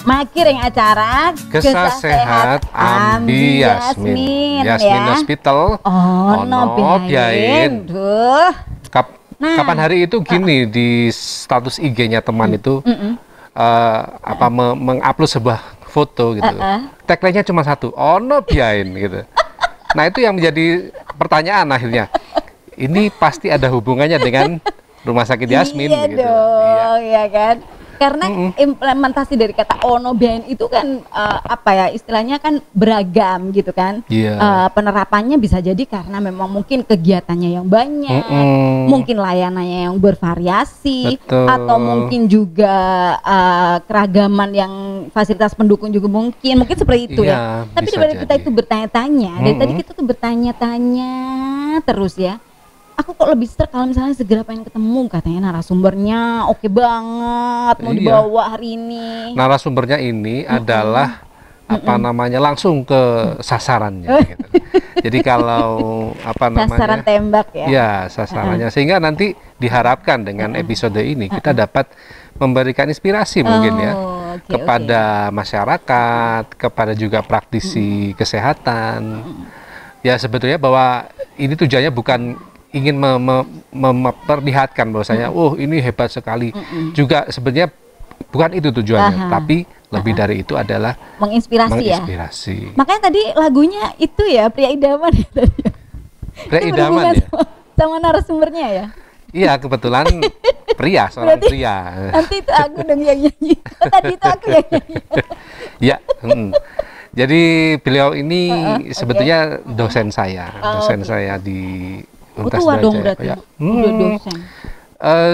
Makir yang acara Gesah Sehat Ambi Yasmin ya. Hospital. Ono biain. Duh. Kapan hari itu gini di status IG-nya teman itu mengupload sebuah foto gitu. Tagline-nya cuma satu, ono biain gitu. Nah, itu yang menjadi pertanyaan akhirnya. Ini pasti ada hubungannya dengan Rumah Sakit Yasmin iya gitu. Dong, iya kan? Karena implementasi dari kata ono biain itu kan istilahnya kan beragam gitu kan. Penerapannya bisa jadi karena memang mungkin kegiatannya yang banyak, mungkin layanannya yang bervariasi. Betul. Atau mungkin juga keragaman yang fasilitas pendukung juga mungkin seperti itu ya. Tapi daripada kita itu bertanya-tanya, dari tadi kita tuh bertanya-tanya terus ya. Aku kok lebih serak kalau misalnya segera pengen ketemu, katanya narasumbernya oke banget mau dibawa hari ini. Narasumbernya ini adalah langsung ke sasarannya gitu. Jadi kalau sasaran tembak ya. Ya, sasarannya sehingga nanti diharapkan dengan episode ini kita dapat memberikan inspirasi mungkin ya kepada masyarakat, kepada juga praktisi kesehatan. Ya, sebetulnya bahwa ini tujuannya bukan ingin memperlihatkan bahwasanya ini hebat sekali. Juga sebenarnya bukan itu tujuannya, tapi lebih dari itu adalah menginspirasi. Ya. Makanya tadi lagunya itu ya Pria Idaman ya tadi. Pria Idaman ya. Sama narasumbernya ya. Iya, kebetulan pria, seorang pria. Nanti itu aku dong yang nyanyi. Tadi itu aku yang nyanyi. Ya. Jadi beliau ini sebetulnya dosen saya, saya di Tua dong berarti. Dosen.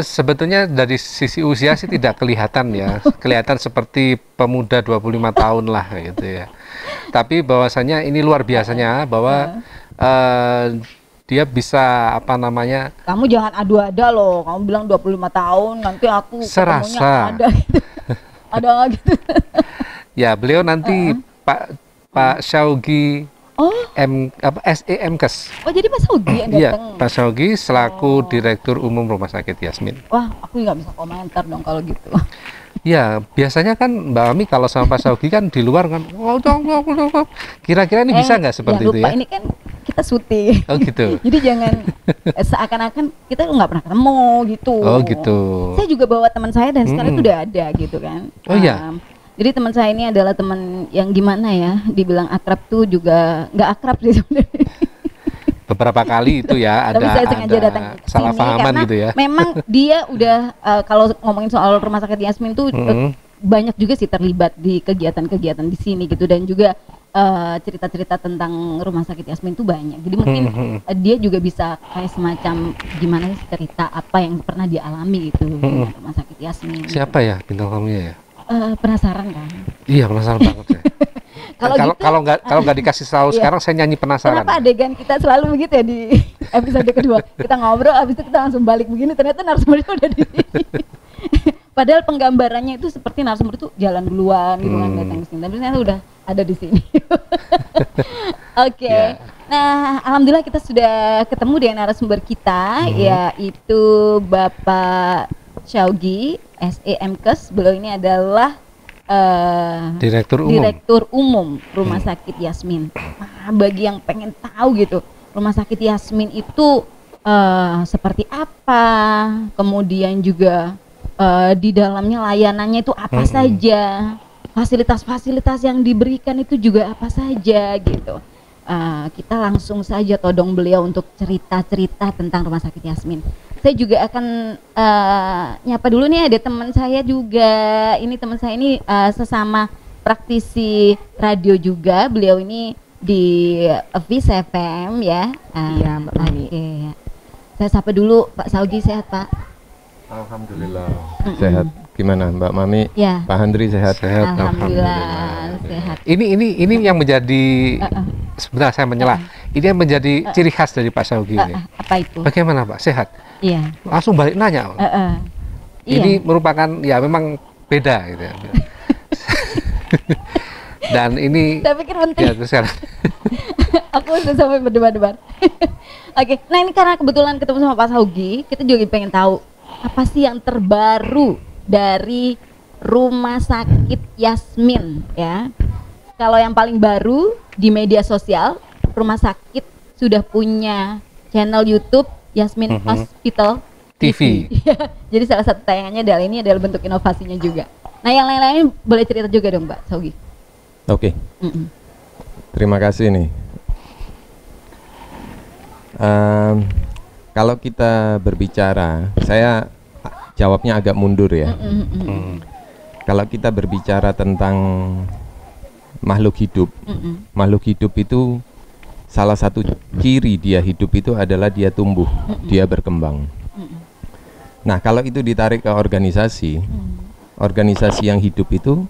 Sebetulnya dari sisi usia sih tidak kelihatan ya, kelihatan seperti pemuda 25 tahun lah gitu ya. Tapi bahwasanya ini luar biasanya bahwa dia bisa Kamu jangan adu-ada loh, kamu bilang 25 tahun, nanti aku serasa ada gitu. Ada gitu. Ya, beliau nanti Pak Syaugi SEMkes. Oh, jadi Pak Syaugi yang datang? Iya, Pak Syaugi selaku Direktur Umum Rumah Sakit Yasmin. Wah, aku nggak bisa komentar dong kalau gitu. Ya, biasanya kan Mbak Ami kalau sama Pak Syaugi kan di luar kan, kira-kira ini bisa nggak seperti itu ya? Ini kan kita syuting. Oh gitu. Jadi jangan seakan-akan kita nggak pernah ketemu gitu. Oh gitu. Saya juga bawa teman saya dan sekarang itu udah ada gitu kan. Oh iya. Jadi teman saya ini adalah teman yang gimana ya, dibilang akrab tuh juga nggak akrab sih sebenarnya. Beberapa kali itu ya ada salah pahaman gitu ya. Memang dia udah kalau ngomongin soal Rumah Sakit Yasmin tuh banyak juga sih terlibat di kegiatan-kegiatan di sini gitu, dan juga cerita-cerita tentang Rumah Sakit Yasmin tuh banyak. Jadi mungkin dia juga bisa kayak semacam gimana sih cerita apa yang pernah dialami gitu Rumah Sakit Yasmin. Siapa ya bintang tamunya ya? Penasaran kan? Iya, penasaran banget ya. Kalau nggak dikasih tahu sekarang saya nyanyi penasaran. Kenapa adegan kita selalu begitu ya di episode kedua? Kita ngobrol, abis itu kita langsung balik begini, ternyata narasumbernya udah di sini. Padahal penggambarannya itu seperti narasumber itu jalan duluan gitu kan, datang ke sini. Tapi ternyata udah ada di sini. Oke. Nah, alhamdulillah kita sudah ketemu dengan narasumber kita, yaitu Bapak Syaugi SEMkes. Beliau ini adalah Direktur Umum Rumah Sakit Yasmin. Nah, bagi yang pengen tahu gitu Rumah Sakit Yasmin itu seperti apa, kemudian juga di dalamnya layanannya itu apa saja, fasilitas-fasilitas yang diberikan itu juga apa saja gitu. Kita langsung saja todong beliau untuk cerita-cerita tentang Rumah Sakit Yasmin. Saya juga akan nyapa dulu nih, ada teman saya juga. Ini teman saya ini sesama praktisi radio juga. Beliau ini di Vis FM ya. Iya, Mbak Mami. Saya sapa dulu Pak Syaugi, sehat Pak? Alhamdulillah sehat. Gimana Mbak Mami? Ya. Pak Handri sehat? Sehat. Alhamdulillah sehat. Ini yang menjadi sebentar saya menyelah. Ini yang menjadi ciri khas dari Pak Syaugi ini. Apa itu? Bagaimana Pak? Sehat? Iya. Langsung balik nanya. Ini merupakan ya memang beda gitu ya. Dan ini saya pikir penting. Ya, terus sekarang. Aku sudah sampai berdebar-debar. Oke, nah ini karena kebetulan ketemu sama Pak Syaugi, kita juga pengen tahu apa sih yang terbaru dari Rumah Sakit Yasmin ya. Kalau yang paling baru di media sosial, Rumah Sakit sudah punya channel YouTube Yasmin Hospital TV. Jadi salah satu tayangannya adalah ini adalah bentuk inovasinya juga. Nah yang lain-lain boleh cerita juga dong Mbak Sogi. Oke. Terima kasih nih. Kalau kita berbicara, saya jawabnya agak mundur ya. Kalau kita berbicara tentang makhluk hidup, makhluk hidup itu salah satu ciri dia hidup itu adalah dia tumbuh, dia berkembang. Nah, kalau itu ditarik ke organisasi, organisasi yang hidup itu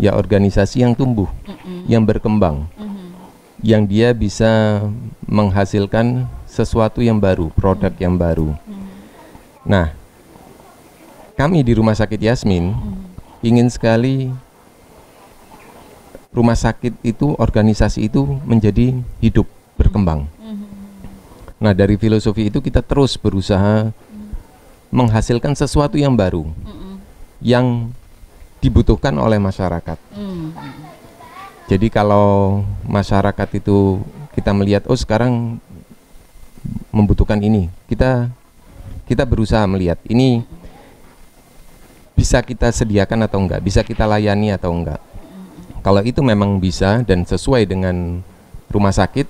ya organisasi yang tumbuh, yang berkembang, yang dia bisa menghasilkan sesuatu yang baru, produk yang baru. Nah, kami di Rumah Sakit Yasmin ingin sekali rumah sakit itu, organisasi itu menjadi hidup, berkembang. Nah, dari filosofi itu kita terus berusaha menghasilkan sesuatu yang baru, yang dibutuhkan oleh masyarakat. Jadi kalau masyarakat itu kita melihat, oh sekarang membutuhkan ini, kita berusaha melihat ini bisa kita sediakan atau enggak, bisa kita layani atau enggak. Kalau itu memang bisa dan sesuai dengan rumah sakit,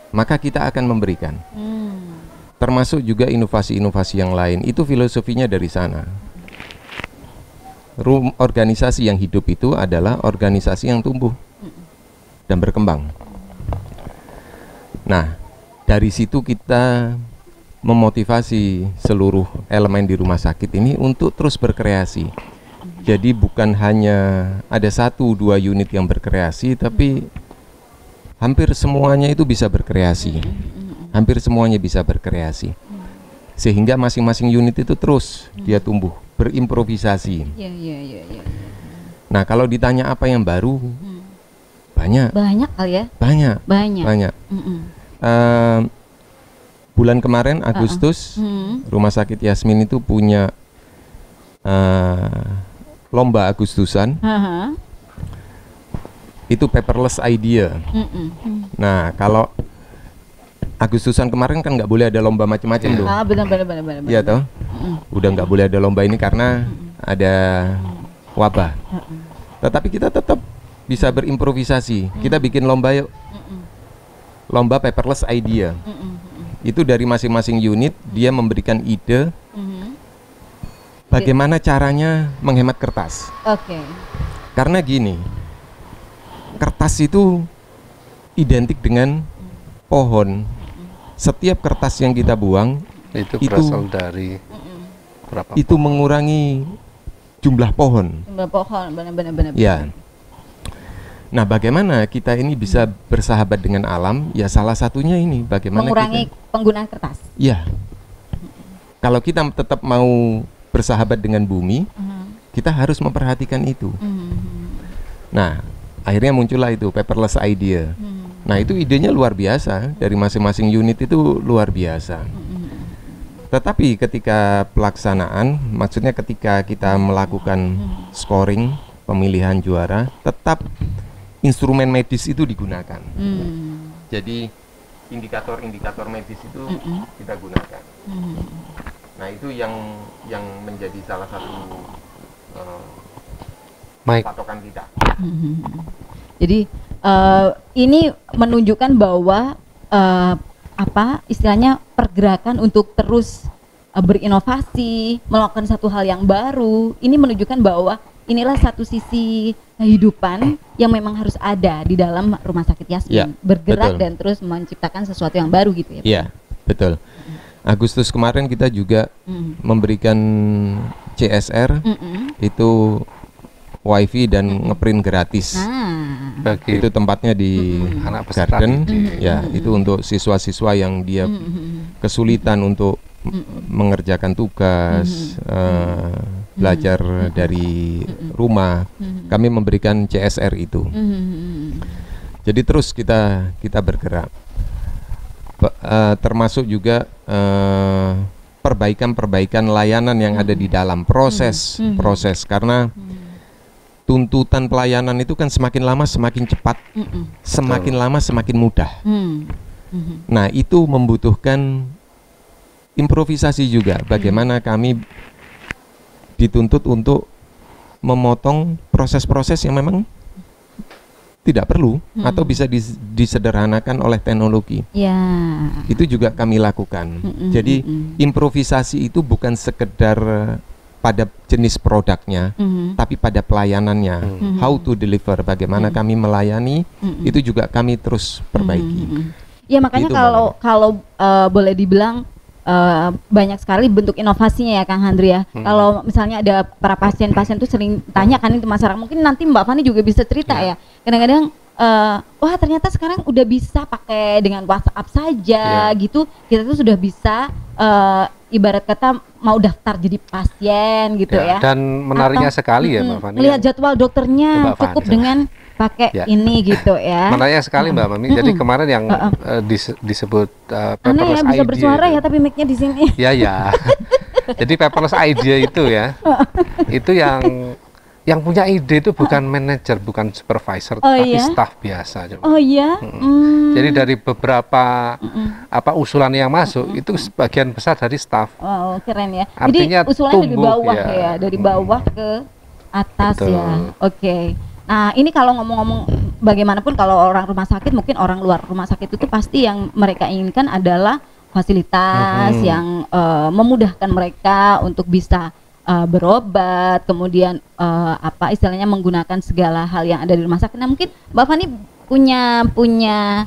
maka kita akan memberikan. Termasuk juga inovasi-inovasi yang lain, itu filosofinya dari sana. Organisasi yang hidup itu adalah organisasi yang tumbuh dan berkembang. Nah, dari situ kita memotivasi seluruh elemen di rumah sakit ini untuk terus berkreasi. Jadi bukan hanya ada 1-2 unit yang berkreasi, tapi hampir semuanya itu bisa berkreasi. Hampir semuanya bisa berkreasi. Sehingga masing-masing unit itu terus dia tumbuh, berimprovisasi. Nah, kalau ditanya apa yang baru, banyak. Banyak kali ya? Banyak. Bulan kemarin Agustus, Rumah Sakit Yasmin itu punya lomba Agustusan. Itu paperless idea. Nah, kalau Agustusan kemarin kan nggak boleh ada lomba macam-macam tuh. Benar. Iya toh. Udah nggak boleh ada lomba ini karena ada wabah. Tetapi kita tetap bisa berimprovisasi. Kita bikin lomba yuk. Lomba paperless idea. Itu dari masing-masing unit dia memberikan ide bagaimana caranya menghemat kertas. Karena gini, kertas itu identik dengan pohon. Setiap kertas yang kita buang itu berasal dari berapa? Itu mengurangi jumlah pohon. Benar. Ya. Nah, bagaimana kita ini bisa bersahabat dengan alam? Ya, salah satunya ini bagaimana mengurangi penggunaan kertas. Ya. Kalau kita tetap mau bersahabat dengan bumi, kita harus memperhatikan itu. Nah, akhirnya muncullah itu paperless idea. Nah, itu idenya luar biasa, dari masing-masing unit itu luar biasa. Tetapi ketika pelaksanaan, maksudnya ketika kita melakukan scoring, pemilihan juara, tetap instrumen medis itu digunakan. Jadi indikator-indikator medis itu kita gunakan. Nah, itu yang menjadi salah satu patokan kita. Jadi ini menunjukkan bahwa istilahnya pergerakan untuk terus berinovasi, melakukan satu hal yang baru. Ini menunjukkan bahwa inilah satu sisi kehidupan yang memang harus ada di dalam Rumah Sakit Yasmin, bergerak betul. Dan terus menciptakan sesuatu yang baru gitu ya. Iya, betul. Agustus kemarin kita juga memberikan CSR, itu wifi dan ngeprint gratis. Itu tempatnya di Garden, ya itu untuk siswa-siswa yang dia kesulitan untuk mengerjakan tugas, belajar dari rumah. Kami memberikan CSR itu. Jadi terus kita bergerak. Termasuk juga perbaikan layanan yang ada di dalam proses karena tuntutan pelayanan itu kan semakin lama semakin cepat, semakin lama semakin mudah. Nah, itu membutuhkan improvisasi juga. Bagaimana kami dituntut untuk memotong proses-proses yang memang tidak perlu atau bisa disederhanakan oleh teknologi. Itu juga kami lakukan. Jadi improvisasi itu bukan sekedar pada jenis produknya, tapi pada pelayanannya, how to deliver, bagaimana kami melayani, itu juga kami terus perbaiki. Ya makanya Gitu, kalau boleh dibilang banyak sekali bentuk inovasinya ya Kang Handri ya. Kalau misalnya ada para pasien-pasien tuh sering tanya kan itu masyarakat, mungkin nanti Mbak Fani juga bisa cerita ya. Kadang-kadang wah ternyata sekarang udah bisa pakai dengan WhatsApp saja gitu, kita tuh sudah bisa ibarat kata mau daftar jadi pasien gitu ya. Dan menariknya sekali ya Mbak Fani. Lihat jadwal dokternya cukup dengan pakai ini gitu ya. Menariknya sekali Mbak Mami. Jadi kemarin yang disebut paperless paperless bisa idea bersuara itu. ya tapi mic-nya di sini. Ya. Jadi paperless idea itu ya. Itu yang punya ide itu bukan manajer, bukan supervisor, tapi staf biasa. Jadi dari beberapa usulan yang masuk itu sebagian besar dari staf. Oh, keren ya. Artinya jadi usulannya dari bawah ya. Dari bawah ke atas. Betul. Ya. Oke. Nah, ini kalau ngomong-ngomong bagaimanapun kalau orang rumah sakit, mungkin orang luar rumah sakit itu pasti yang mereka inginkan adalah fasilitas yang memudahkan mereka untuk bisa berobat, kemudian istilahnya menggunakan segala hal yang ada di rumah sakit. Nah, mungkin Mbak Fani punya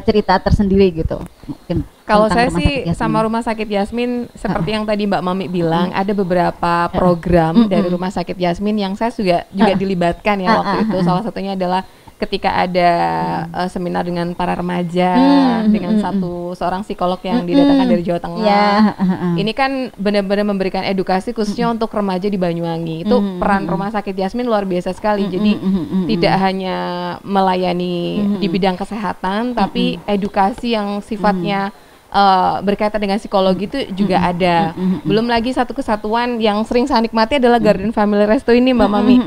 cerita tersendiri gitu. Mungkin kalau saya sih sama Rumah Sakit Yasmin seperti yang tadi Mbak Mami bilang, ada beberapa program dari Rumah Sakit Yasmin yang saya juga dilibatkan ya waktu itu. Salah satunya adalah ketika ada seminar dengan para remaja dengan seorang psikolog yang didatangkan dari Jawa Tengah. Ini kan benar-benar memberikan edukasi khususnya untuk remaja di Banyuwangi. Itu peran Rumah Sakit Yasmin luar biasa sekali. Jadi tidak hanya melayani di bidang kesehatan, tapi edukasi yang sifatnya berkaitan dengan psikologi itu juga ada. Belum lagi satu kesatuan yang sering saya nikmati adalah Garden Family Resto ini Mbak Mami.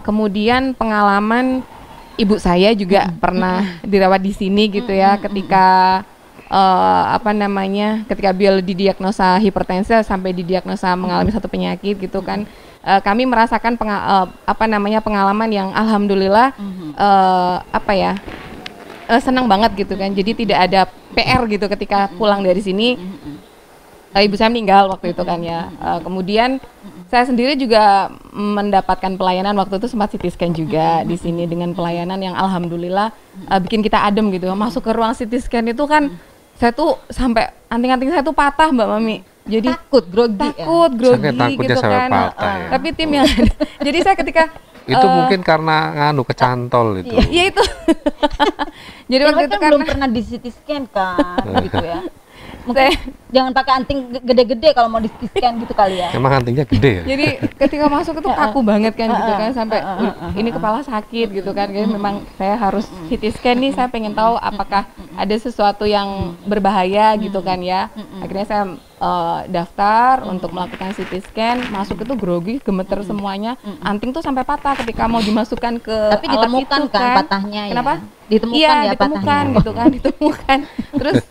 Kemudian pengalaman ibu saya juga pernah dirawat di sini gitu ya, ketika ketika beliau didiagnosa hipertensi sampai didiagnosa mengalami satu penyakit gitu kan. Kami merasakan pengalaman yang alhamdulillah senang banget gitu kan. Jadi tidak ada PR gitu ketika pulang dari sini. Ibu saya meninggal waktu itu kan ya. Kemudian saya sendiri juga mendapatkan pelayanan waktu itu, sempat CT scan juga di sini dengan pelayanan yang alhamdulillah bikin kita adem gitu. Masuk ke ruang CT scan itu kan saya tuh sampai anting-anting saya tuh patah Mbak Mami. Jadi takut, grogi gitu kan. Tapi tim yang ada. Jadi saya ketika itu mungkin karena kecantol itu. Iya itu. Jadi waktu itu kan belum pernah di CT scan kan gitu ya. Mungkin jangan pakai anting gede-gede kalau mau di scan gitu kali ya. Emang antingnya gede ya? Jadi ketika masuk itu kaku banget kan gitu kan, sampai ini kepala sakit gitu kan. Jadi memang saya harus CT scan nih, saya pengen tahu apakah ada sesuatu yang berbahaya gitu kan ya. Akhirnya saya daftar untuk melakukan CT scan, masuk itu grogi, gemeter semuanya. Anting tuh sampai patah ketika mau dimasukkan ke tapi ditemukan itu, kan patahnya. Kenapa? Ditemukan iya, ya ditemukan patahnya. gitu kan, ditemukan. Terus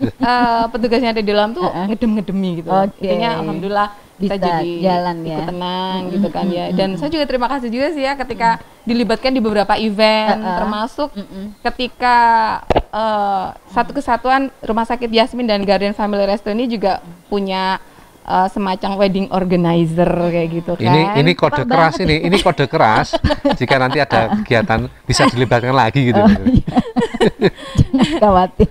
petugasnya ada di dalam tuh ngedem-ngedemi gitu. Intinya alhamdulillah kita jadi jalan ikut tenang gitu kan ya. Dan saya juga terima kasih juga sih ya ketika dilibatkan di beberapa event, termasuk ketika satu kesatuan Rumah Sakit Yasmin dan Garden Family Resto ini juga punya semacam wedding organizer kayak gitu kan. Ini kode keras ini kode keras. Jika nanti ada kegiatan bisa dilibatkan lagi gitu. Jangan khawatir.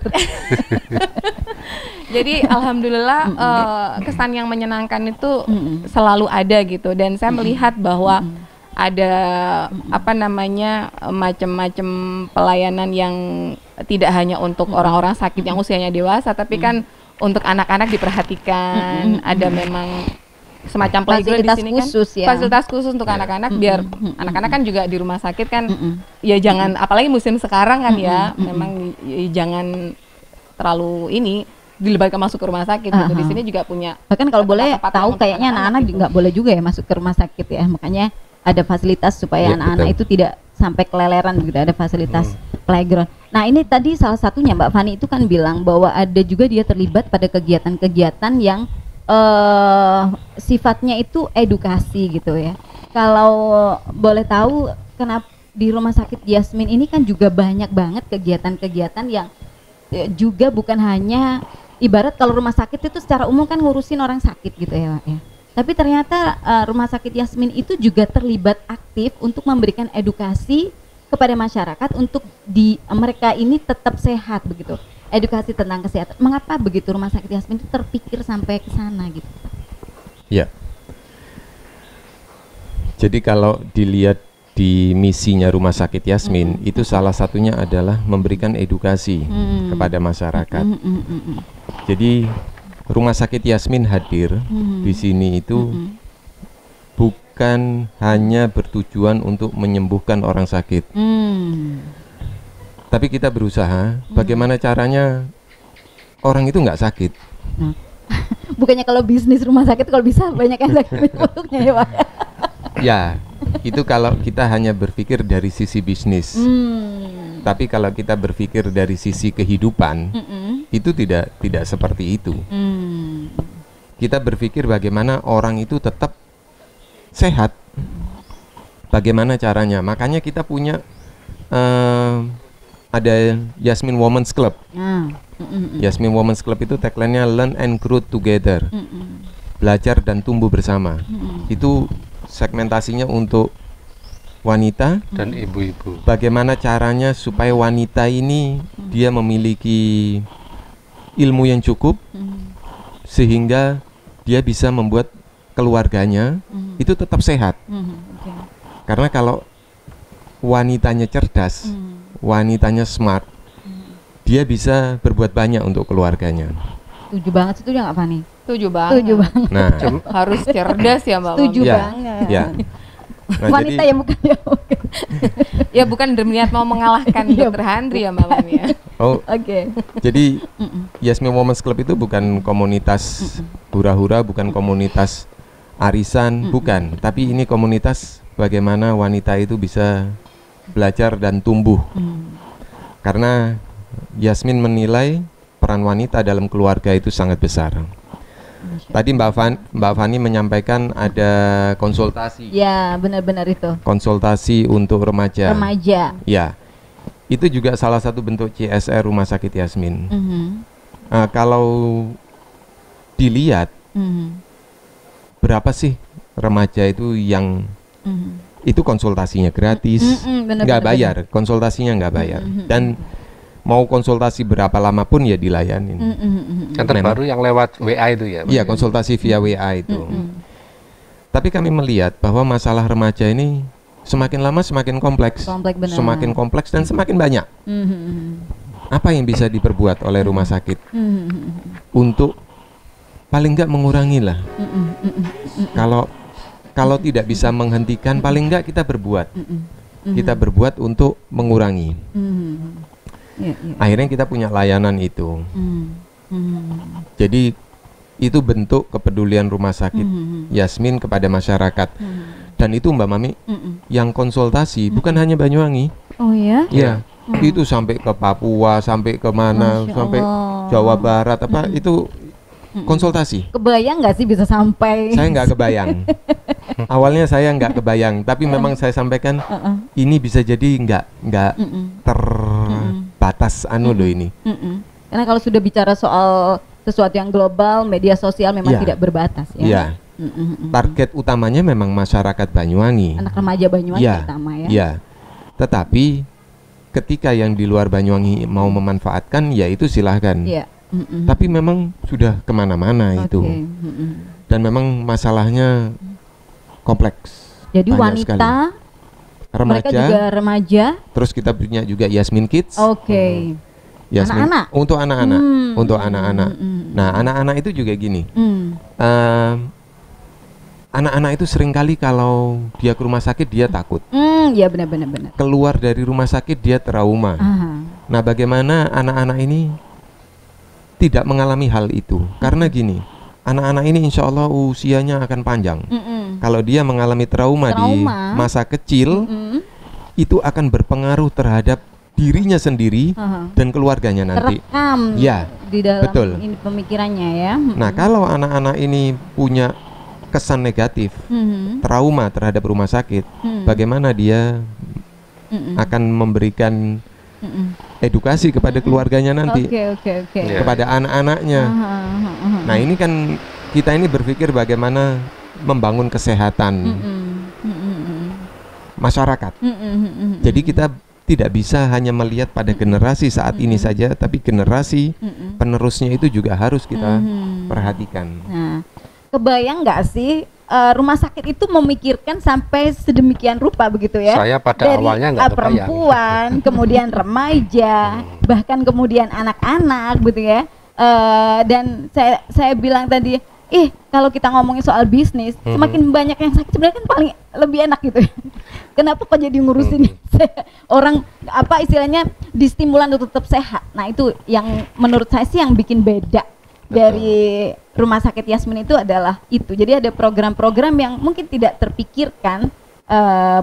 Jadi alhamdulillah kesan yang menyenangkan itu selalu ada gitu, dan saya melihat bahwa ada macam-macam pelayanan yang tidak hanya untuk orang-orang sakit yang usianya dewasa, tapi kan untuk anak-anak diperhatikan. Ada memang semacam playground di sini kan, fasilitas khusus untuk anak-anak, biar anak-anak kan juga di rumah sakit kan ya jangan, apalagi musim sekarang kan ya, memang jangan terlalu dilibatkan masuk ke rumah sakit gitu. Di sini juga punya, bahkan kalau boleh tahu kayaknya anak-anak nggak boleh juga ya masuk ke rumah sakit ya, makanya ada fasilitas supaya Ya, anak-anak betul. itu tidak sampai keleleran begitu, ada fasilitas playground. Nah ini tadi salah satunya Mbak Fani itu kan bilang bahwa ada juga dia terlibat pada kegiatan-kegiatan yang sifatnya itu edukasi gitu ya. Kalau boleh tahu kenapa di Rumah Sakit Yasmin ini kan juga banyak banget kegiatan-kegiatan yang juga bukan hanya ibarat kalau rumah sakit itu secara umum kan ngurusin orang sakit gitu ya Pak ya. Tapi ternyata Rumah Sakit Yasmin itu juga terlibat aktif untuk memberikan edukasi kepada masyarakat untuk mereka ini tetap sehat begitu. Edukasi tentang kesehatan. Mengapa begitu Rumah Sakit Yasmin itu terpikir sampai ke sana gitu? Ya. Jadi kalau dilihat di misinya Rumah Sakit Yasmin, itu salah satunya adalah memberikan edukasi kepada masyarakat. Jadi Rumah Sakit Yasmin hadir di sini itu bukan hanya bertujuan untuk menyembuhkan orang sakit, tapi kita berusaha bagaimana caranya orang itu nggak sakit. Bukannya kalau bisnis rumah sakit kalau bisa banyak yang sakit untuknya ya Pak? Ya, itu kalau kita hanya berpikir dari sisi bisnis. Tapi kalau kita berpikir dari sisi kehidupan, itu tidak seperti itu. Kita berpikir bagaimana orang itu tetap sehat. Bagaimana caranya? Makanya kita punya ada Yasmin Women's Club. Yasmin Women's Club itu tagline-nya Learn and Grow Together. Belajar dan tumbuh bersama. Itu segmentasinya untuk wanita dan ibu-ibu. Bagaimana caranya supaya wanita ini dia memiliki ilmu yang cukup sehingga dia bisa membuat keluarganya itu tetap sehat. Karena kalau wanitanya cerdas, wanitanya smart, dia bisa berbuat banyak untuk keluarganya. Setuju banget, setuju nggak Fani? Setuju banget. Setuju banget. Nah, Harus cerdas ya Mbak. Setuju ya, banget. ya. Nah, Wanita jadi, yang bukan ya. Ya bukan berniat mau mengalahkan Iya, Dokter Handri ya Mbak Mami ya. oh, Oke. jadi Yasmin Women's Club itu bukan komunitas hura-hura, bukan komunitas arisan, bukan. Tapi ini komunitas bagaimana wanita itu bisa belajar dan tumbuh. Karena Yasmin menilai peran wanita dalam keluarga itu sangat besar. Tadi Mbak Fani menyampaikan ada konsultasi. Ya, benar-benar itu. Konsultasi untuk remaja. Remaja. Ya, itu juga salah satu bentuk CSR Rumah Sakit Yasmin. Kalau dilihat berapa sih remaja itu yang itu konsultasinya gratis, nggak bayar, konsultasinya nggak bayar, dan mau konsultasi berapa lama pun ya dilayanin. Yang terbaru yang lewat WA itu ya? Iya, konsultasi via WA itu. Tapi kami melihat bahwa masalah remaja ini semakin lama semakin kompleks, Benar. semakin kompleks dan semakin banyak. Apa yang bisa diperbuat oleh rumah sakit untuk paling nggak mengurangi lah. Kalau tidak bisa menghentikan, paling nggak kita berbuat. Kita berbuat untuk mengurangi. Akhirnya kita punya layanan itu. Jadi itu bentuk kepedulian Rumah Sakit Yasmin kepada masyarakat. Dan itu Mbak Mami, yang konsultasi bukan hanya Banyuwangi. Oh ya? Iya, itu sampai ke Papua, sampai ke mana, Masya sampai Allah. Jawa Barat apa itu konsultasi. Kebayang nggak sih bisa sampai? Saya nggak kebayang. Awalnya saya nggak kebayang, tapi memang saya sampaikan ini bisa jadi nggak terbatas loh ini. Karena kalau sudah bicara soal sesuatu yang global, media sosial memang Ya. tidak berbatas ya. Iya. Target utamanya memang masyarakat Banyuwangi. Anak remaja Banyuwangi Iya, terutama ya. iya. Tetapi ketika yang di luar Banyuwangi mau memanfaatkan, ya itu silahkan. Iya. Tapi memang sudah kemana-mana itu. Oke. Dan memang masalahnya kompleks. Jadi Banyak wanita, sekali. mereka juga remaja. Terus kita punya juga Yasmin Kids. Oke. Yasmin Anak-anak? untuk anak-anak, untuk anak-anak. Nah, anak-anak itu juga gini. Anak-anak itu seringkali kalau dia ke rumah sakit dia takut. Ya benar-benar. Keluar dari rumah sakit dia trauma. Nah, bagaimana anak-anak ini tidak mengalami hal itu? Karena gini, anak-anak ini insya Allah usianya akan panjang. Kalau dia mengalami trauma di masa kecil, itu akan berpengaruh terhadap dirinya sendiri dan keluarganya nanti. Terekam ya, di dalam betul. Ini pemikirannya ya. Nah, kalau anak-anak ini punya kesan negatif, trauma terhadap rumah sakit, bagaimana dia akan memberikan edukasi kepada keluarganya nanti, kepada anak-anaknya. Nah, ini kan kita ini berpikir bagaimana membangun kesehatan masyarakat. Jadi kita tidak bisa hanya melihat pada generasi saat ini saja, tapi generasi penerusnya itu juga harus kita perhatikan. Nah, kebayang nggak sih rumah sakit itu memikirkan sampai sedemikian rupa begitu ya? Saya pada dari awalnya nggak kebayang. Perempuan, kemudian remaja, bahkan kemudian anak-anak gitu ya. Dan saya bilang tadi, kalau kita ngomongin soal bisnis, semakin banyak yang sakit sebenarnya kan paling lebih enak gitu ya. Kenapa kok jadi ngurusin orang apa istilahnya distimulan untuk tetap sehat? Nah, itu yang menurut saya sih yang bikin beda dari Rumah Sakit Yasmin itu adalah itu. Jadi ada program-program yang mungkin tidak terpikirkan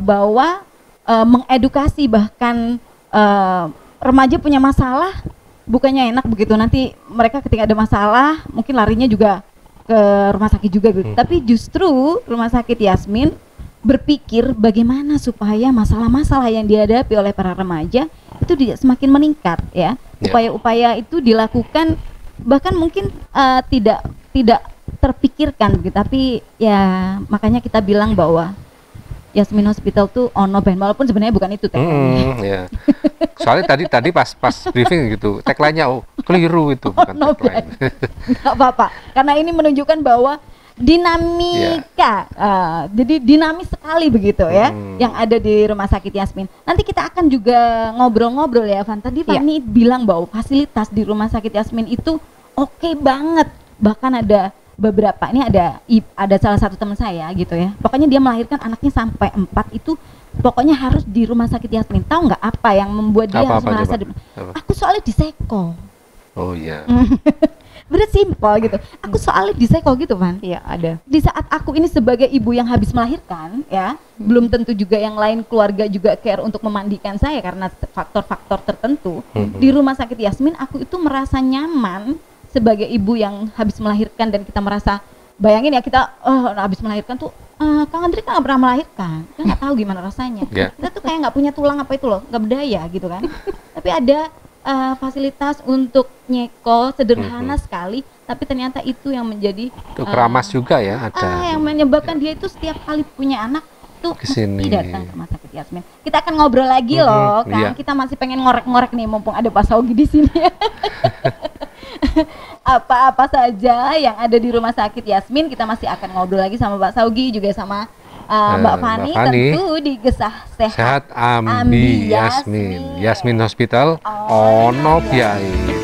bahwa mengedukasi bahkan remaja punya masalah, bukannya enak begitu, nanti mereka ketika ada masalah mungkin larinya juga ke rumah sakit juga gitu. Tapi justru Rumah Sakit Yasmin berpikir bagaimana supaya masalah-masalah yang dihadapi oleh para remaja itu semakin meningkat ya. Upaya-upaya itu dilakukan bahkan mungkin tidak terpikirkan gitu. Tapi ya makanya kita bilang bahwa Yasmin Hospital tuh ono band, walaupun sebenarnya bukan itu tagline-nya. Soalnya tadi pas briefing gitu, tagline-nya keliru itu, bukan tagline. Nggak apa-apa, karena ini menunjukkan bahwa dinamika, jadi dinamis sekali begitu ya, yang ada di Rumah Sakit Yasmin. Nanti kita akan juga ngobrol-ngobrol ya, Van. Tadi Fani bilang bahwa fasilitas di Rumah Sakit Yasmin itu oke banget, bahkan ada beberapa, ini ada salah satu teman saya gitu ya, pokoknya dia melahirkan anaknya sampai 4 itu pokoknya harus di Rumah Sakit Yasmin. Tahu nggak apa yang membuat dia harus merasa aku soalnya diseko. Oh iya. Bener simpel gitu. Aku soalnya diseko gitu, Van. Iya, ada. Di saat aku ini sebagai ibu yang habis melahirkan ya, belum tentu juga yang lain keluarga juga care untuk memandikan saya karena faktor-faktor tertentu. Di Rumah Sakit Yasmin aku itu merasa nyaman sebagai ibu yang habis melahirkan, dan kita merasa, bayangin ya, kita habis melahirkan tuh Kang Andri kan nggak pernah melahirkan, kita nggak tahu gimana rasanya. Kita tuh kayak nggak punya tulang apa itu loh, nggak berdaya gitu kan. Tapi ada fasilitas untuk nyeko sederhana sekali, tapi ternyata itu yang menjadi keramas juga ya, ada yang menyebabkan dia itu setiap kali punya anak tuh mesti datang ke Rumah Sakit Yasmin. Kita akan ngobrol lagi loh, kan? Kita masih pengen ngorek-ngorek nih, mumpung ada Pak Saugi di sini. Apa-apa saja yang ada di Rumah Sakit Yasmin, kita masih akan ngobrol lagi sama Pak Saugi, juga sama Mbak Fani, tentu di Gesah Sehat Ambi Yasmin Hospital ono Biai.